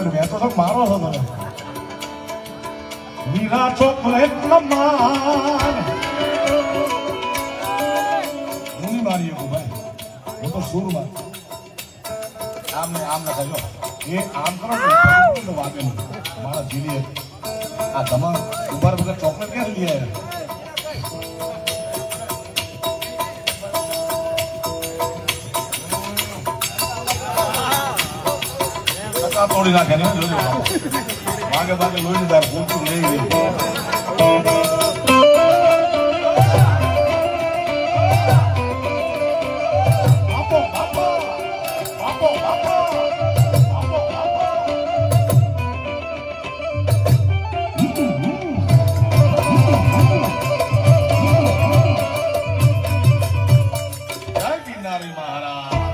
મેં તો મારો છો તમે મીરા ચોકલેટ નમાન હું નહીં મારી શકું ભાઈ હું તો સુરમાં આમ ને આમ ના થયો એ આમ કરો તો વાગે નહીં મારા જીલી આ તમામ ઉભાર બધા ચોકલેટ ક્યાં લઈ આવ્યા તોડી નાખે ને જોજો ભાગે ભાગે લોહી દાર પૂરતું લઈ ગઈ બાપો બાપો બાપો બાપો બાપો જય ગિરનારી મહારાજ